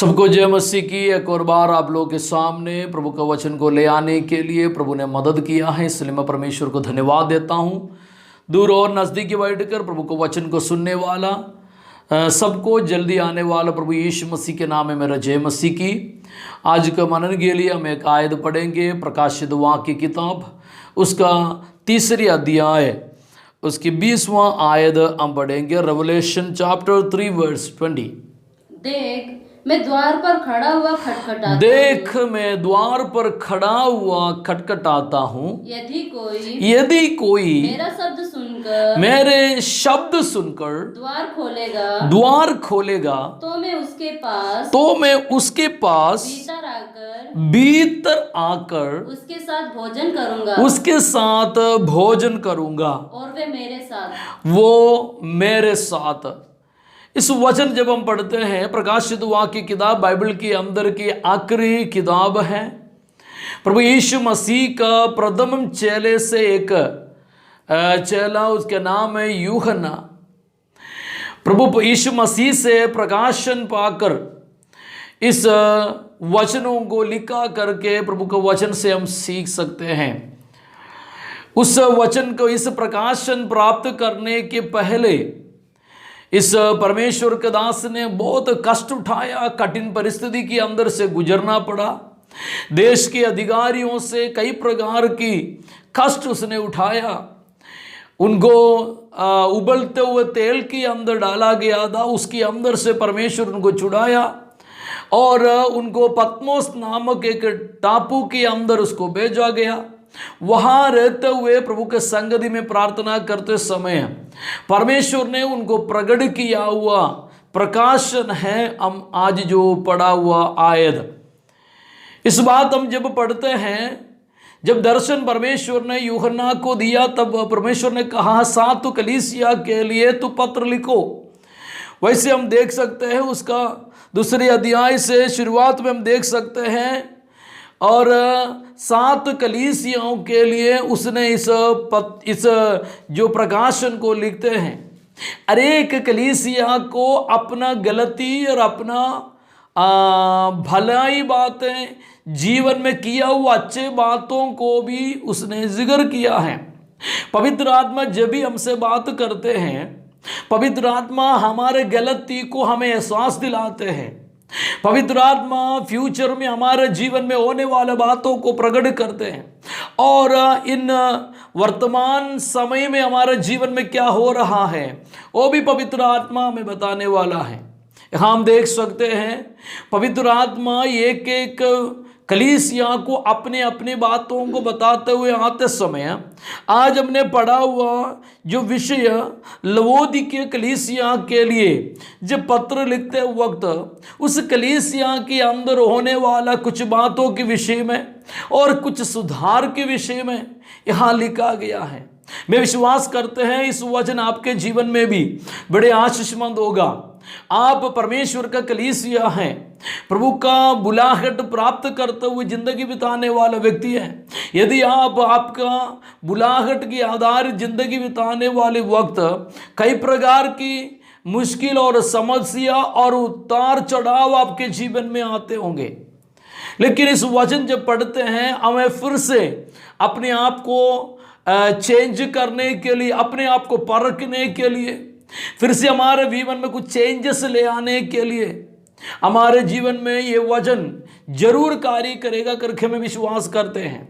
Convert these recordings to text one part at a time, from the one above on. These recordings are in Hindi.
सबको जय मसीह की। एक और बार आप लोगों के सामने प्रभु का वचन को ले आने के लिए प्रभु ने मदद किया है, इसलिए मैं परमेश्वर को धन्यवाद देता हूँ। दूर और नज़दीक बैठकर प्रभु को वचन को सुनने वाला सबको जल्दी आने वाला प्रभु यीशु मसीह के नाम में मेरा जय मसीह की। आज का मनन के लिए हम एक आयत पढ़ेंगे, प्रकाशित वाक्य की किताब उसका 3 अध्याय उसकी 20वां आयत हम पढ़ेंगे। Revelation chapter 3 verse 20। देख मैं द्वार पर खड़ा हुआ खटखटाता देख मैं द्वार पर खड़ा हुआ खटखटाता हूँ। यदि कोई मेरे शब्द सुनकर द्वार खोलेगा तो मैं उसके पास भीतर आकर उसके साथ भोजन करूंगा और वो मेरे साथ। इस वचन जब हम पढ़ते हैं, प्रकाशित वाक्य किताब बाइबल के अंदर की आखिरी किताब है। प्रभु यीशु मसीह का प्रथम चेले से एक चेला, उसके नाम है यूहन्ना। प्रभु यीशु मसीह से प्रकाशन पाकर इस वचनों को लिखा करके प्रभु के वचन से हम सीख सकते हैं। उस वचन को, इस प्रकाशन प्राप्त करने के पहले इस परमेश्वर के दास ने बहुत कष्ट उठाया, कठिन परिस्थिति के अंदर से गुजरना पड़ा। देश के अधिकारियों से कई प्रकार की कष्ट उसने उठाया। उनको उबलते हुए तेल के अंदर डाला गया था, उसके अंदर से परमेश्वर उनको छुड़ाया और उनको पत्मोस नामक एक टापू के अंदर उसको भेजा गया। वहाँ रहते हुए प्रभु के संगति में प्रार्थना करते समय परमेश्वर ने उनको प्रकट किया हुआ प्रकाशन है हम आज जो पढ़ा हुआ आयत। इस बात हम जब पढ़ते हैं, जब दर्शन परमेश्वर ने यूहन्ना को दिया, तब परमेश्वर ने कहा 7 कलीसिया के लिए तू पत्र लिखो। वैसे हम देख सकते हैं उसका 2 अध्याय से शुरुआत में हम देख सकते हैं, और 7 कलीसियाओं के लिए उसने इस जो प्रकाशन को लिखते हैं। हर एक कलीसिया को अपना गलती और अपना भलाई बातें, जीवन में किया हुआ अच्छे बातों को भी उसने जिक्र किया है। पवित्र आत्मा जब भी हमसे बात करते हैं, पवित्र आत्मा हमारे गलती को हमें एहसास दिलाते हैं। पवित्र आत्मा फ्यूचर में हमारे जीवन में होने वाले बातों को प्रकट करते हैं, और इन वर्तमान समय में हमारे जीवन में क्या हो रहा है वो भी पवित्र आत्मा हमें बताने वाला है। हम देख सकते हैं पवित्र आत्मा एक एक कलीसिया को अपने अपनी बातों को बताते हुए आते समय, आज हमने पढ़ा हुआ जो विषय लवोदिकीय कलीसिया के लिए जब पत्र लिखते वक्त उस कलीसिया के अंदर होने वाला कुछ बातों के विषय में और कुछ सुधार के विषय में यहाँ लिखा गया है। मैं विश्वास करते हैं इस वचन आपके जीवन में भी बड़े आशीषमंद होगा। आप परमेश्वर का कलीसिया हैं, प्रभु का बुलाहट प्राप्त करते हुए जिंदगी बिताने वाला व्यक्ति है। यदि आप आपका बुलाहट की आधारित जिंदगी बिताने वाले वक्त कई प्रकार की मुश्किल और समस्या और उतार चढ़ाव आपके जीवन में आते होंगे, लेकिन इस वचन जब पढ़ते हैं हमें फिर से अपने आप को चेंज करने के लिए, अपने आप को परखने के लिए, फिर से हमारे जीवन में कुछ चेंजेस ले आने के लिए हमारे जीवन में ये वचन जरूर कार्य करेगा करके हमें विश्वास करते हैं।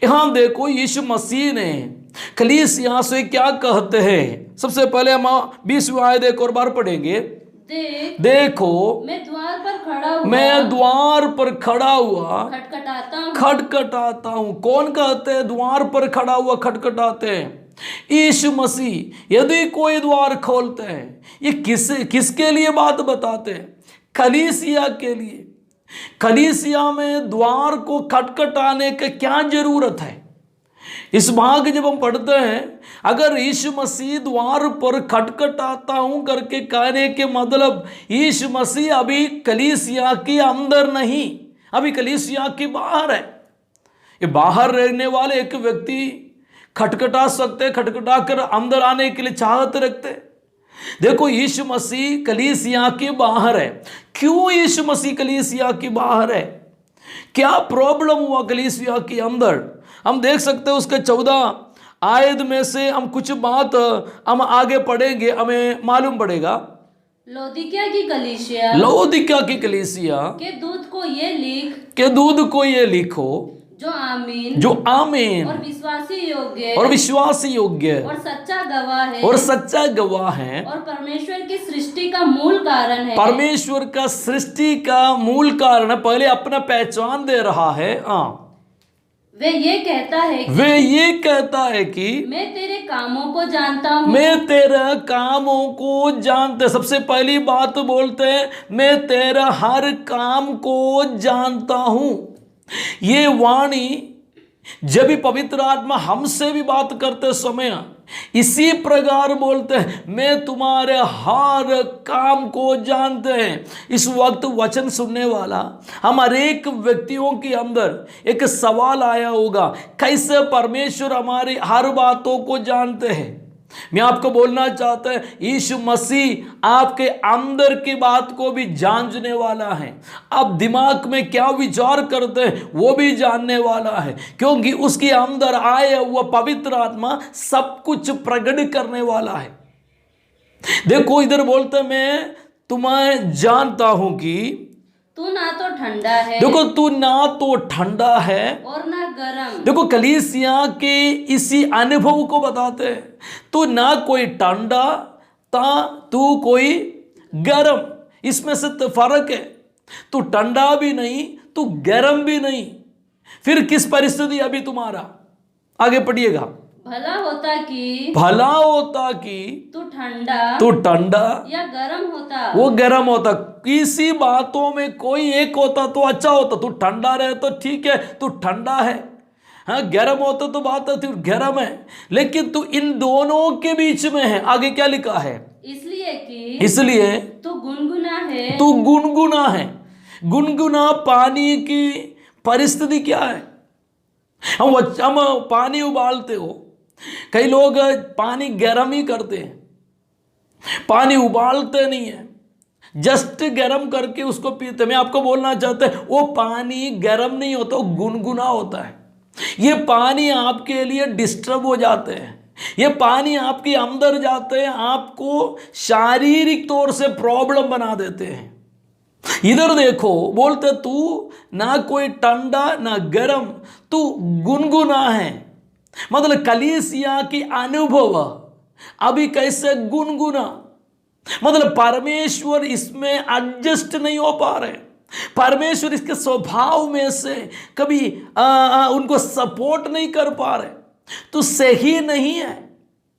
यहाँ देखो यीशु मसीह ने कलीसिया से क्या कहते हैं। सबसे पहले हम 20वां आयत एक और बार पढ़ेंगे। देखो मैं द्वार पर खड़ा हुआ खटखटाता हूँ। कौन कहते हैं द्वार पर खड़ा हुआ खटखटाते हैं? यीशु मसीह। यदि कोई द्वार खोलते हैं, ये किसके लिए बात बताते हैं? कलीसिया के लिए। कलीसिया में द्वार को खटखटाने की क्या जरूरत है? इस भाग जब हम पढ़ते हैं, अगर यीशु मसीह द्वार पर खटखटाता हूं करके कहने के मतलब यीशु मसीह अभी कलीसिया के अंदर नहीं, अभी कलीसिया के बाहर है। ये बाहर रहने वाले एक व्यक्ति खटखटा सकते, खटखटा कर अंदर आने के लिए चाहत रखते, देखो यीशु मसीह कलीसिया के बाहर है। क्यों यीशु मसीह कलीसिया के बाहर है? क्या प्रॉब्लम हुआ कलीसिया के अंदर? हम देख सकते हैं उसके 14 आयत में से हम कुछ बात हम आगे पढ़ेंगे, हमें मालूम पड़ेगा। लौदीकिया की कलीसिया लौदीकिया की कलीसिया के दूत को ये लिख, के दूध को ये लिखो, जो आमीन जो आमीन और विश्वासी योग्य और विश्वास योग्य और सच्चा गवाह है और सच्चा गवाह है और परमेश्वर की सृष्टि का मूल कारण है। परमेश्वर का सृष्टि का मूल कारण है। पहले अपना पहचान दे रहा है। वे ये कहता है कि वे ये कहता है कि मैं तेरे कामों को जानता हूँ, मैं तेरा कामों को जानते। सबसे पहली बात बोलते हैं, मैं तेरा हर काम को जानता हूं। ये वाणी जब भी पवित्र आत्मा हमसे भी बात करते समय इसी प्रकार बोलते हैं, मैं तुम्हारे हर काम को जानते हैं। इस वक्त वचन सुनने वाला हम हर एक व्यक्तियों के अंदर एक सवाल आया होगा, कैसे परमेश्वर हमारी हर बातों को जानते हैं। मैं आपको बोलना चाहता हूं, यीशु मसीह आपके अंदर की बात को भी जानने वाला है। आप दिमाग में क्या विचार करते हैं वो भी जानने वाला है, क्योंकि उसके अंदर आया हुआ पवित्र आत्मा सब कुछ प्रकट करने वाला है। देखो इधर बोलते मैं तुम्हें जानता हूं कि तू ना तो ठंडा है, देखो तू ना तो ठंडा है और ना गरम। देखो कलीसिया के इसी अनुभव को बताते हैं, तू ना कोई ठंडा ता तू कोई गरम। इसमें से तो फर्क है, तू ठंडा भी नहीं तू गरम भी नहीं। फिर किस परिस्थिति अभी तुम्हारा? आगे पढ़िएगा। भला होता कि तू ठंडा या गरम होता, वो गर्म होता। किसी बातों में कोई एक होता तो अच्छा होता। तू ठंडा रहे तो ठीक है, तू ठंडा है। हाँ गर्म होता तो बात है, गर्म है, लेकिन तू इन दोनों के बीच में है। आगे क्या लिखा है? इसलिए तू गुनगुना है। तू गुनगुना है। गुनगुना पानी की परिस्थिति क्या है? हम पानी उबालते हो, कई लोग पानी गर्म ही करते हैं, पानी उबालते नहीं है, जस्ट गर्म करके उसको पीते। मैं आपको बोलना चाहता हूं वो पानी गर्म नहीं होता, वो गुनगुना होता है। ये पानी आपके लिए डिस्टर्ब हो जाते हैं, ये पानी आपके अंदर जाते हैं, आपको शारीरिक तौर से प्रॉब्लम बना देते हैं। इधर देखो बोलते तू ना कोई ठंडा ना गर्म, तू गुनगुना है। मतलब कलीसिया की अनुभव अभी कैसे गुनगुना, मतलब परमेश्वर इसमें एडजस्ट नहीं हो पा रहे। परमेश्वर इसके स्वभाव में से कभी उनको सपोर्ट नहीं कर पा रहे, तो सही नहीं है।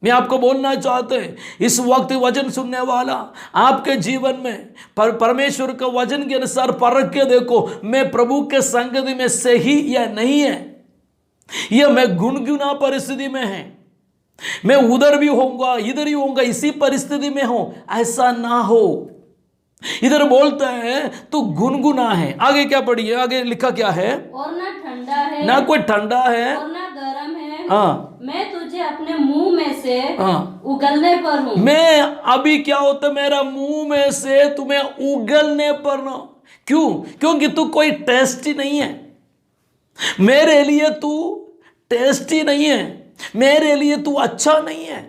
मैं आपको बोलना चाहते हैं इस वक्त वचन सुनने वाला आपके जीवन में परमेश्वर का वचन के अनुसार परख के देखो, मैं प्रभु के संगति में सही या नहीं है, यह मैं गुनगुना परिस्थिति में है, मैं उधर भी होऊंगा इधर ही होऊंगा, इसी परिस्थिति में हो, ऐसा ना हो। इधर बोलता है तो गुनगुना है। आगे क्या पढ़िए, आगे लिखा क्या है? और ना ठंडा है ना कोई ठंडा है और ना गरम है। हाँ, मैं तुझे अपने मुंह में से उगलने पर हूँ। मैं अभी क्या होता मेरा मुंह में से तुम्हें उगलने पर ना। क्यों? क्योंकि तू कोई टेस्टी नहीं है मेरे लिए, तू टेस्टी नहीं है मेरे लिए, तू अच्छा नहीं है,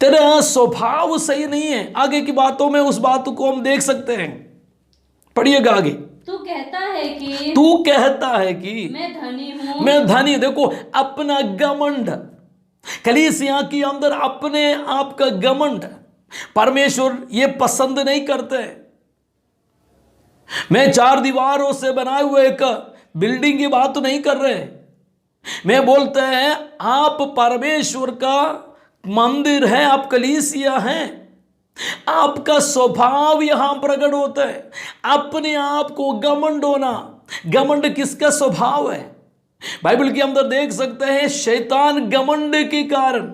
तेरा स्वभाव सही नहीं है। आगे की बातों में उस बात को हम देख सकते हैं, पढ़िएगा आगे। तू कहता है कि मैं धनी हूं, मैं धनी। देखो अपना घमंड, कलीसिया के अंदर अपने आप का घमंड परमेश्वर ये पसंद नहीं करते। मैं 4 दीवारों से बनाए हुए एक बिल्डिंग की बात तो नहीं कर रहे, मैं बोलते हैं आप परमेश्वर का मंदिर है, आप कलीसिया हैं, आपका स्वभाव यहां प्रकट होता है। अपने आप को घमंड होना, घमंड किसका स्वभाव है? बाइबल के अंदर देख सकते हैं शैतान घमंड के कारण,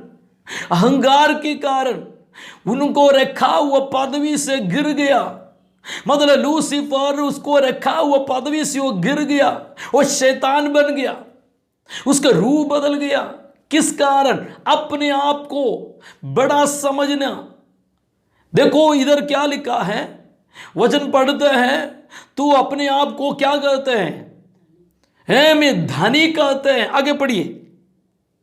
अहंकार के कारण उनको रखा हुआ पदवी से गिर गया। मतलब लूसीफर उसको रखा हुआ पदवी से वो गिर गया, वो शैतान बन गया, उसका रूप बदल गया। किस कारण? अपने आप को बड़ा समझना। देखो इधर क्या लिखा है, वचन पढ़ते हैं, तू अपने आप को क्या कहते हैं मैं धनी कहते हैं। आगे पढ़िए।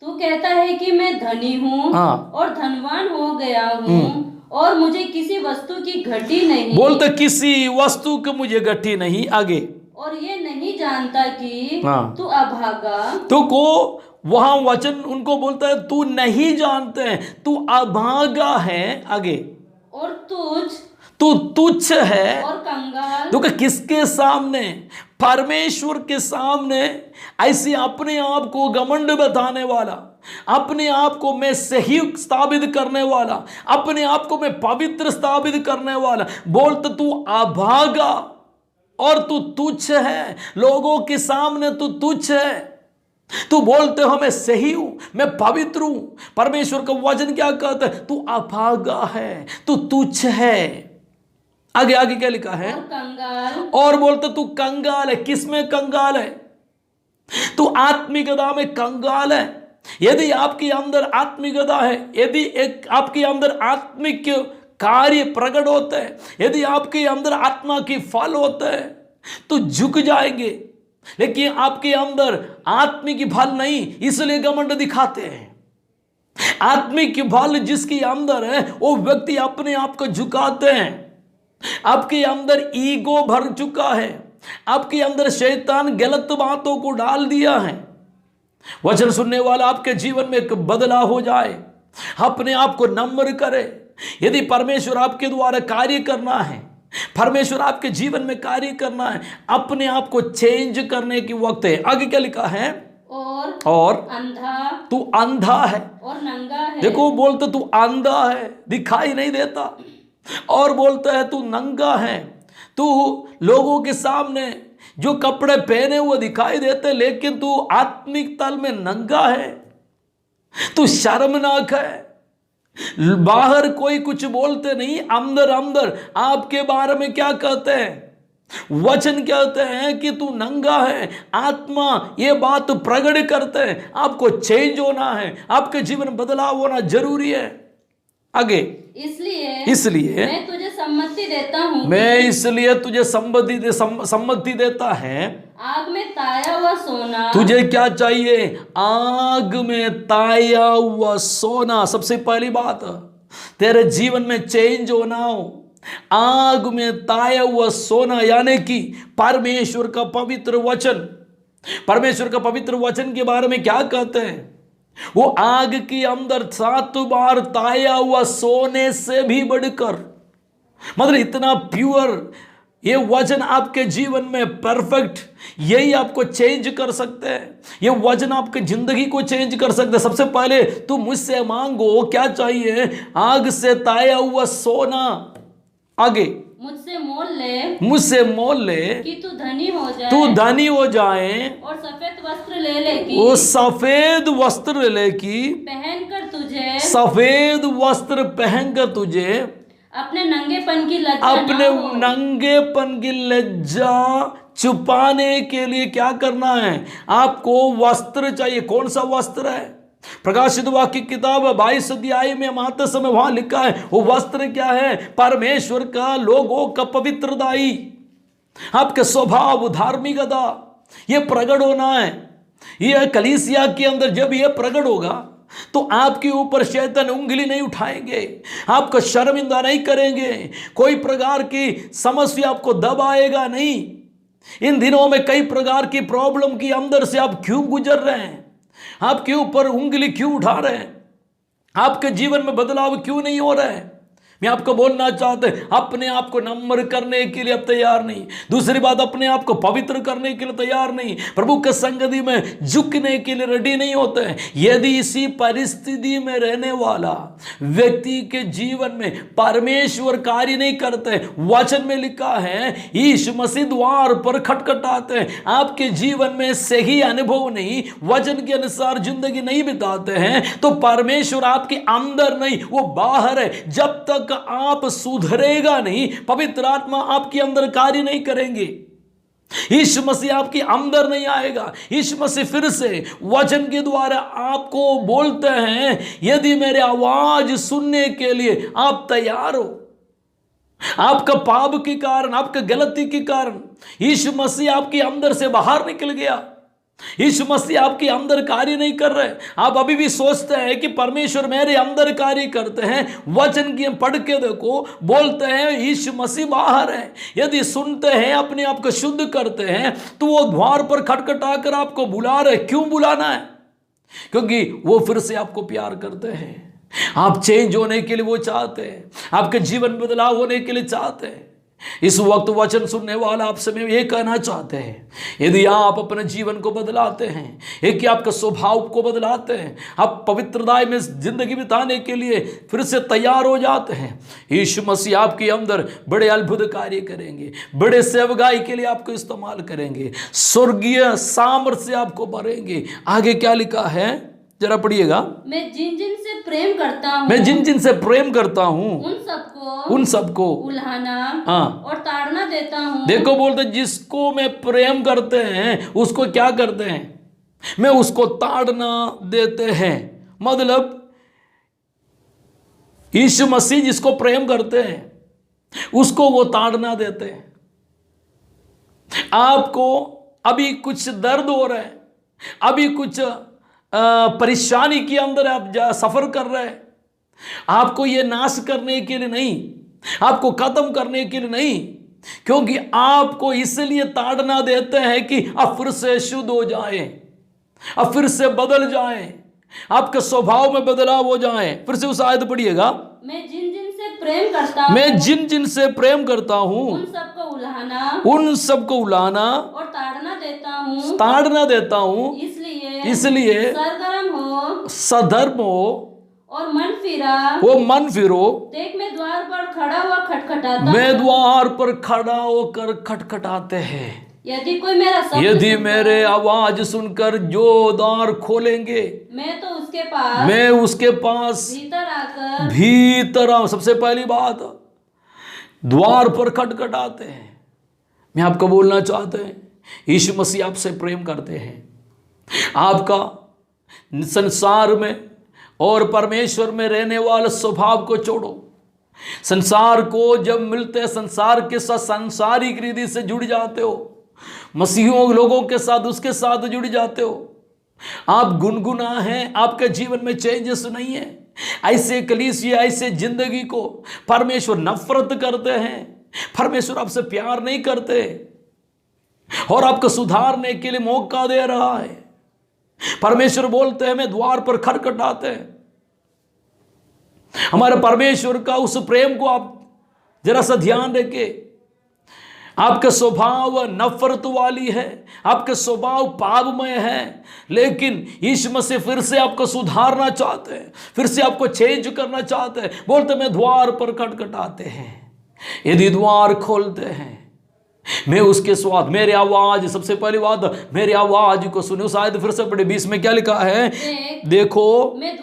तू कहता है कि मैं धनी हूँ हाँ। और धनवान हो गया हूँ और मुझे किसी वस्तु की घटी नहीं। बोलते किसी वस्तु की मुझे घटी नहीं। आगे। और ये नहीं जानता कि हाँ। तू अभागा। तो को वहां वचन उनको बोलता है तू नहीं जानते हैं, तू अभागा है। आगे। और तू तुच्छ है। और कंगाल। तो किसके सामने? परमेश्वर के सामने ऐसे अपने आप को घमंड बताने वाला, अपने आप को मैं सही स्थापित करने वाला, अपने आप को मैं पवित्र स्थापित करने वाला, बोलते तू अभागा और तू तुच्छ है। लोगों के सामने तू तुच्छ है। तू बोलते हो मैं सही हूं, मैं पवित्र हूं। परमेश्वर का वचन क्या कहता है? तू अभागा है, तू तुच्छ है। आगे आगे क्या लिखा है? और कंगाल। और बोलते तू कंगाल है। किसमें कंगाल है? तू आत्मिकता में कंगाल है। यदि आपके अंदर आत्मिकता है, यदि एक आपके अंदर आत्मिक कार्य प्रकट होते हैं, यदि आपके अंदर आत्मा की फल होते हैं तो झुक जाएंगे। लेकिन आपके अंदर आत्मिक फल नहीं, इसलिए घमंड दिखाते हैं। आत्मिक फल जिसके अंदर है वो व्यक्ति अपने आप को झुकाते हैं। आपके अंदर ईगो भर चुका है, आपके अंदर शैतान गलत बातों को डाल दिया है। वचन सुनने वाला आपके जीवन में एक बदलाव हो जाए, अपने आप को नम्र करे। यदि परमेश्वर आपके द्वारा कार्य करना है, परमेश्वर आपके जीवन में कार्य करना है, अपने आप को चेंज करने की वक्त है। आगे क्या लिखा है? और अंधा। तू अंधा है और नंगा है। देखो बोलते तू अंधा है, दिखाई नहीं देता, और बोलता है तू नंगा है। तू लोगों के सामने जो कपड़े पहने हुए दिखाई देते, लेकिन तू आत्मिक तल में नंगा है। तू शर्मनाक है। बाहर कोई कुछ बोलते नहीं, अंदर अंदर आपके बारे में क्या कहते हैं? वचन कहते हैं कि तू नंगा है। आत्मा ये बात प्रकट करते हैं। आपको चेंज होना है, आपके जीवन बदलाव होना जरूरी है। आगे। इसलिए मैं तुझे सम्मति देता हूँ। मैं इसलिए तुझे सम्मति देता है। आग में ताया हुआ सोना। तुझे क्या चाहिए? आग में ताया हुआ सोना। सबसे पहली बात, तेरे जीवन में चेंज होना हो, आग में ताया हुआ सोना, यानी कि परमेश्वर का पवित्र वचन। परमेश्वर का पवित्र वचन के बारे में क्या कहते हैं? वो आग के अंदर 7 बार ताया हुआ सोने से भी बढ़कर, मतलब इतना प्योर ये वचन आपके जीवन में परफेक्ट, यही आपको चेंज कर सकते हैं। ये वचन आपकी जिंदगी को चेंज कर सकते हैं। सबसे पहले तू मुझसे मांगो, क्या चाहिए? आग से ताया हुआ सोना। आगे। मुझसे मोल ले कि तू धनी हो जाए। तू धनी हो जाए। और सफेद वस्त्र ले ले कि वो सफेद वस्त्र ले कि पहनकर तुझे सफेद वस्त्र पहनकर तुझे अपने नंगेपन की लज्जा अपने नंगेपन की लज्जा छुपाने के लिए क्या करना है? आपको वस्त्र चाहिए। कौन सा वस्त्र है? प्रकाशित वाक्य किताब 22 अध्याय में हम आते समय वहां लिखा है, वो वस्त्र क्या है? परमेश्वर का, लोगों का पवित्रदाई, आपके स्वभाव, धार्मिकता, ये प्रकट होना है। ये कलीसिया के अंदर जब ये प्रकट होगा तो आपके ऊपर शैतान उंगली नहीं उठाएंगे, आपको शर्मिंदा नहीं करेंगे, कोई प्रकार की समस्या आपको दबाएगा नहीं। इन दिनों में कई प्रकार की प्रॉब्लम के अंदर से आप क्यों गुजर रहे हैं? आपके ऊपर उंगली क्यों उठा रहे हैं? आपके जीवन में बदलाव क्यों नहीं हो रहा है? मैं आपको बोलना चाहते हैं, अपने आप को नम्र करने के लिए आप तैयार नहीं। दूसरी बात, अपने आप को पवित्र करने के लिए तैयार नहीं, प्रभु के संगति में झुकने के लिए रेडी नहीं होते हैं। यदि इसी परिस्थिति में रहने वाला व्यक्ति के जीवन में परमेश्वर कार्य नहीं करते, वचन में लिखा है यीशु मसीह द्वार पर खटखटाते हैं, आपके जीवन में सही अनुभव नहीं, वचन के अनुसार जिंदगी नहीं बिताते हैं, तो परमेश्वर आपके अंदर नहीं, वो बाहर है। जब तक आप सुधरेगा नहीं, पवित्र आत्मा आपके अंदर कार्य नहीं करेंगे। यीशु मसीह आपके अंदर नहीं आएगा। यीशु मसीह फिर से वचन के द्वारा आपको बोलते हैं, यदि मेरे आवाज सुनने के लिए आप तैयार हो, आपका पाप के कारण, आपका गलती के कारण यीशु मसीह आपके अंदर से बाहर निकल गया, यीशु मसीह आपके अंदर कार्य नहीं कर रहे, आप अभी भी सोचते हैं कि परमेश्वर मेरे अंदर कार्य करते हैं, वचन की पढ़ के देखो, बोलते हैं यीशु मसीह बाहर है। यदि सुनते हैं, अपने आप को शुद्ध करते हैं, तो वो द्वार पर खटखटा कर आपको बुला रहे। क्यों बुलाना है? क्योंकि वो फिर से आपको प्यार करते हैं। आप चेंज होने के लिए वो चाहते हैं, आपके जीवन में बदलाव होने के लिए चाहते हैं। इस वक्त वचन सुनने वाला आपसे मैं ये कहना चाहते हैं, यदि आप अपने जीवन को बदलाते हैं, एक आपका स्वभाव को बदलाते हैं, आप पवित्रता में जिंदगी बिताने के लिए फिर से तैयार हो जाते हैं, यीशु मसीह आपके अंदर बड़े अद्भुत कार्य करेंगे, बड़े सेवकाई के लिए आपको इस्तेमाल करेंगे, स्वर्गीय सामर्थ्य से आपको भरेंगे। आगे क्या लिखा है, जरा पढ़िएगा। मैं जिन जिन से प्रेम करता हूँ, मैं जिन जिन से प्रेम करता हूँ उन सबको उल्हाना हाँ और ताड़ना देता हूँ। देखो, बोलते जिसको मैं प्रेम करते हैं उसको क्या करते हैं? मैं उसको ताड़ना देते हैं। मतलब यीशु मसीह जिसको प्रेम करते हैं उसको वो ताड़ना देते हैं। आपको अभी कुछ दर्द हो रहा है, अभी कुछ परेशानी के अंदर आप सफर कर रहे हैं, आपको ये नाश करने के लिए नहीं, आपको खत्म करने के लिए नहीं, क्योंकि आपको इसलिए ताड़ना देते हैं कि आप फिर से शुद्ध हो जाएं, आप फिर से बदल जाएं, आपके स्वभाव में बदलाव हो जाएं। फिर से उस आयत पढ़िएगा। मैं जिन जिन से प्रेम करता हूँ, मैं जिन जिन से प्रेम करता हूँ उन सबको उलाना और ताड़ना देता हूँ। इसलिए सधर्म हो और मन फिरो। देख मैं द्वार पर खड़ा हुआ खटखटाता, मैं द्वार पर खड़ा होकर खटखटाते हैं। यदि मेरे आवाज सुनकर जो द्वार खोलेंगे, मैं उसके पास भीतर आऊं। सबसे पहली बात, द्वार पर खटखटाते हैं। मैं आपको बोलना चाहते हैं, यीशु मसीह आपसे प्रेम करते हैं। आपका संसार में और परमेश्वर में रहने वाले स्वभाव को छोड़ो। संसार को जब मिलते हैं, संसार के साथ सांसारिक रीति से जुड़ जाते हो, मसीहों लोगों के साथ उसके साथ जुड़ जाते हो। आप गुनगुना हैं, आपके जीवन में चेंजेस नहीं है। ऐसे कलीसिया, ऐसे जिंदगी को परमेश्वर नफरत करते हैं। परमेश्वर आपसे प्यार नहीं करते और आपको सुधारने के लिए मौका दे रहा है। परमेश्वर बोलते हैं मैं द्वार पर खटखटाते हैं। हमारे परमेश्वर का उस प्रेम को आप जरा सा ध्यान रखें। आपका स्वभाव नफरत वाली है, आपका स्वभाव पापमय है, लेकिन यीशु मसीह फिर से आपको सुधारना चाहते हैं, फिर से आपको चेंज करना चाहते हैं। बोलते मैं द्वार पर खटखटाते हैं, यदि द्वार खोलते हैं मैं उसके स्वाद, मेरे आवाज, सबसे पहली बात मेरे आवाज को सुनो। शायद फिर से पढ़े 20 में क्या लिखा है, देखो मैं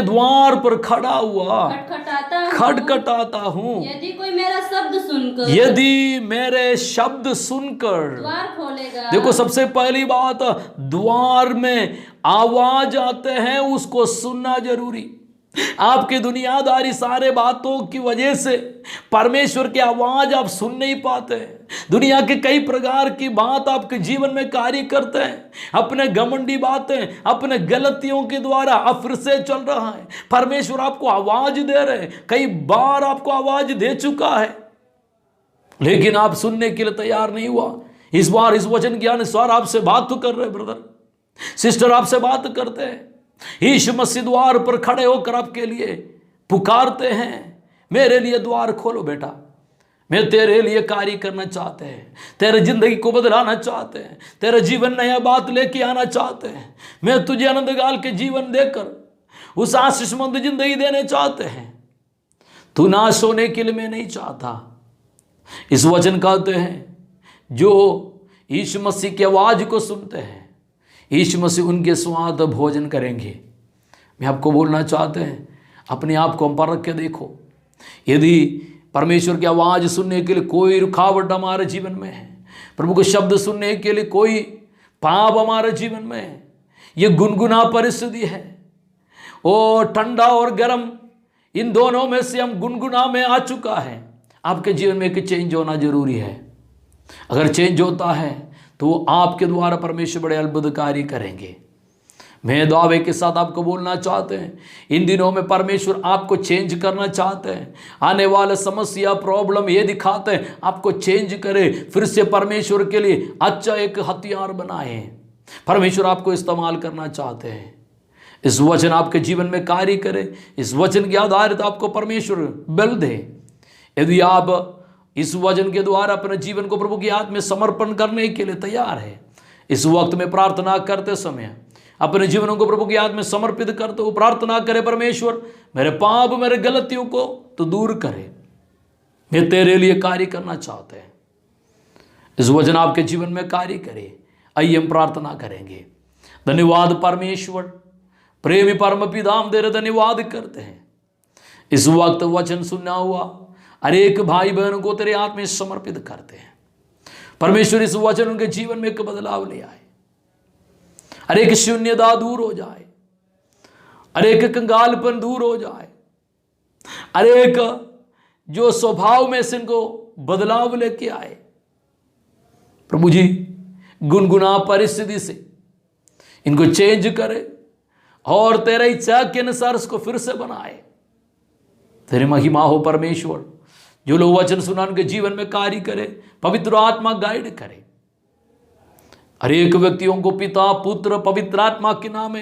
द्वार पर खड़ा हुआ खटखटाता हूँ। यदि मेरे शब्द सुनकर द्वार खोलेगा। देखो सबसे पहली बात, द्वार में आवाज आते हैं, उसको सुनना जरूरी। आपकी दुनियादारी सारे बातों की वजह से परमेश्वर की आवाज आप सुन नहीं पाते। दुनिया के कई प्रकार की बात आपके जीवन में कार्य करते हैं, अपने घमंडी बातें, अपने गलतियों के द्वारा आप फिर से चल रहा है। परमेश्वर आपको आवाज दे रहे हैं, कई बार आपको आवाज दे चुका है, लेकिन आप सुनने के लिए तैयार नहीं हुआ। इस बार इस वचन के अनुसार आपसे बात तो कर रहे, ब्रदर सिस्टर आपसे बात करते हैं। यीशु मसीह द्वार पर खड़े होकर आपके लिए पुकारते हैं, मेरे लिए द्वार खोलो बेटा, मैं तेरे लिए कार्य करना चाहते हैं, तेरे जिंदगी को बदलाना चाहते हैं, तेरे जीवन नया बात लेके आना चाहते हैं। मैं तुझे आनंदकाल के जीवन देकर उस आशीषमंद जिंदगी देने चाहते हैं। तू नाश होने के लिए मैं नहीं चाहता। इस वचन कहते हैं जो यीशु मसीह की आवाज को सुनते हैं, यीशु मसीह उनके स्वाद भोजन करेंगे। मैं आपको बोलना चाहते हैं, अपने आप को हम परख के देखो। यदि परमेश्वर की आवाज़ सुनने के लिए कोई रुकावट हमारे जीवन में है, प्रभु को शब्द सुनने के लिए कोई पाप हमारे जीवन में है, ये गुनगुना परिस्थिति है, ओ ठंडा और गर्म इन दोनों में से हम गुनगुना में आ चुका है, आपके जीवन में एक चेंज होना जरूरी है। अगर चेंज होता है तो वो आपके द्वारा परमेश्वर बड़े अद्भुत कार्य करेंगे। मैं दावे के साथ आपको बोलना चाहते हैं, इन दिनों में परमेश्वर आपको चेंज करना चाहते हैं। आने वाले समस्या प्रॉब्लम ये दिखाते हैं आपको चेंज करे, फिर से परमेश्वर के लिए अच्छा एक हथियार बनाए। परमेश्वर आपको इस्तेमाल करना चाहते हैं। इस वचन आपके जीवन में कार्य करे, इस वचन के आधारित आपको परमेश्वर बल दे। यदि आप इस वचन के द्वारा अपने जीवन को प्रभु की हाथ में समर्पण करने के लिए तैयार है, इस वक्त में प्रार्थना करते समय अपने जीवनों को प्रभु की हाथ में समर्पित करते हो प्रार्थना करे, परमेश्वर मेरे पाप मेरे गलतियों को तो दूर करे, मैं तेरे लिए कार्य करना चाहते हैं। इस वचन आपके जीवन में कार्य करे। आइए हम प्रार्थना करेंगे। धन्यवाद परमेश्वर, प्रेमी परम पिता, हम तेरे धन्यवाद करते हैं। इस वक्त वचन सुनना हुआ हर एक भाई बहनों को तेरे हाथ में समर्पित करते हैं। परमेश्वर इस वचन उनके जीवन में एक बदलाव ले आए, हर एक शून्यता दूर हो जाए, हर एक कंगालपन दूर हो जाए, हर एक जो स्वभाव में से इनको बदलाव लेके आए। प्रभु जी गुनगुना परिस्थिति से इनको चेंज करे और तेरे इच्छा के अनुसार उसको फिर से बनाए। तेरी महिमा हो परमेश्वर। जो लोग वचन सुना उनके जीवन में कार्य करे, पवित्र आत्मा गाइड करे। हर एक व्यक्तियों को पिता पुत्र पवित्र आत्मा के नाम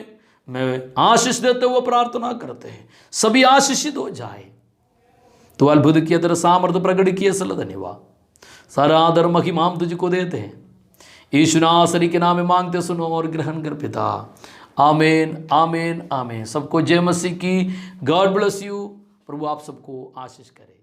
में आशीष देते हुए प्रार्थना करते हैं, सभी आशीषित हो जाए। तो अद्भुत किया, तेरा सामर्थ्य प्रकट किए, इसलिए धन्यवाद। सारा आदर महिमा हम तुझको देते हैं, यीशु नासरी के नाम में मांगते सुनो और ग्रहण कर पिता। आमीन आमीन आमीन। सबको जय मसीह की। God bless you. प्रभु आप सबको आशीष करे।